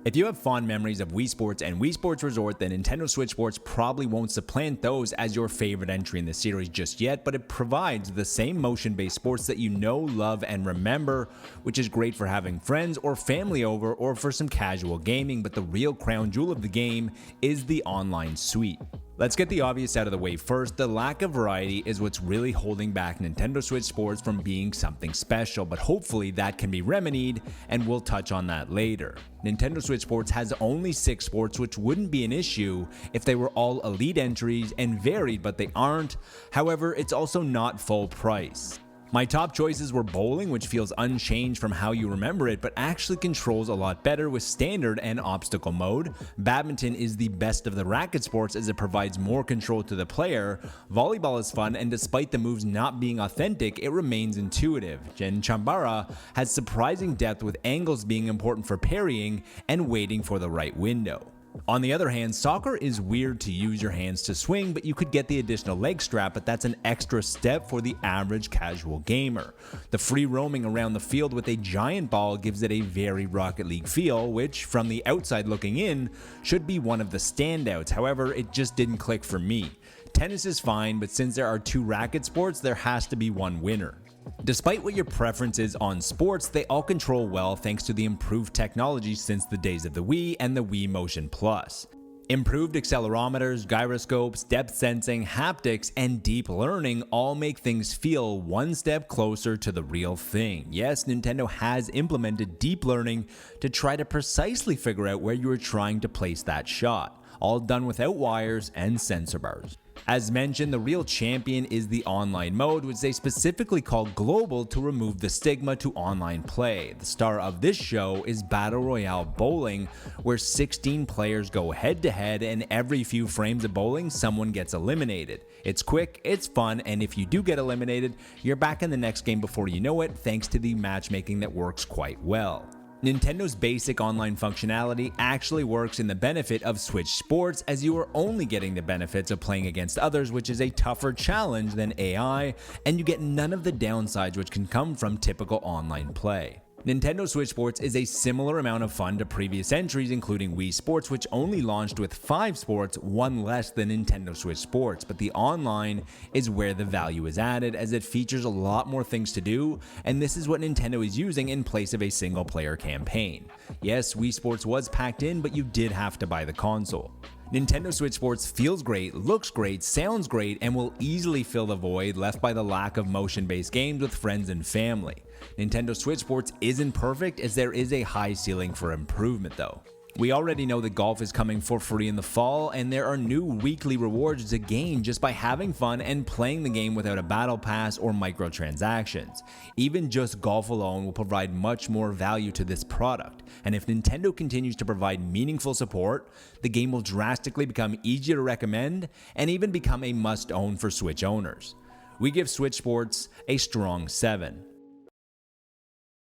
If you have fond memories of Wii Sports and Wii Sports Resort, then Nintendo Switch Sports probably won't supplant those as your favorite entry in the series just yet, but it provides the same motion-based sports that you know, love, and remember, which is great for having friends or family over or for some casual gaming, but the real crown jewel of the game is the online suite. Let's get the obvious out of the way first. The lack of variety is what's really holding back Nintendo Switch Sports from being something special, but hopefully that can be remedied, and we'll touch on that later. Nintendo Switch Sports has only 6 sports, which wouldn't be an issue if they were all elite entries and varied, but they aren't. However, it's also not full price. My top choices were bowling, which feels unchanged from how you remember it, but actually controls a lot better with standard and obstacle mode. Badminton is the best of the racket sports as it provides more control to the player. Volleyball is fun, and despite the moves not being authentic, it remains intuitive. Chambara has surprising depth with angles being important for parrying and waiting for the right window. On the other hand, soccer is weird to use your hands to swing, but you could get the additional leg strap, but that's an extra step for the average casual gamer. The free roaming around the field with a giant ball gives it a very Rocket League feel, which, from the outside looking in, should be one of the standouts. However, it just didn't click for me. Tennis is fine, but since there are 2 racket sports, there has to be one winner. Despite what your preference is on sports, they all control well thanks to the improved technology since the days of the Wii and the Wii Motion Plus. Improved accelerometers, gyroscopes, depth sensing, haptics, and deep learning all make things feel one step closer to the real thing. Yes, Nintendo has implemented deep learning to try to precisely figure out where you are trying to place that shot, all done without wires and sensor bars. As mentioned, the real champion is the online mode, which they specifically call global to remove the stigma to online play. The star of this show is Battle Royale Bowling, where 16 players go head to head, and every few frames of bowling, someone gets eliminated. It's quick, it's fun, and if you do get eliminated, you're back in the next game before you know it, thanks to the matchmaking that works quite well. Nintendo's basic online functionality actually works in the benefit of Switch Sports, as you are only getting the benefits of playing against others, which is a tougher challenge than AI, and you get none of the downsides which can come from typical online play. Nintendo Switch Sports is a similar amount of fun to previous entries, including Wii Sports, which only launched with 5 sports, 1 less than Nintendo Switch Sports, but the online is where the value is added, as it features a lot more things to do, and this is what Nintendo is using in place of a single player campaign. Yes, Wii Sports was packed in, but you did have to buy the console. Nintendo Switch Sports feels great, looks great, sounds great, and will easily fill the void left by the lack of motion-based games with friends and family. Nintendo Switch Sports isn't perfect, as there is a high ceiling for improvement though. We already know that golf is coming for free in the fall, and there are new weekly rewards to gain just by having fun and playing the game without a battle pass or microtransactions. Even just golf alone will provide much more value to this product, and if Nintendo continues to provide meaningful support, the game will drastically become easier to recommend and even become a must-own for Switch owners. We give Switch Sports a strong 7.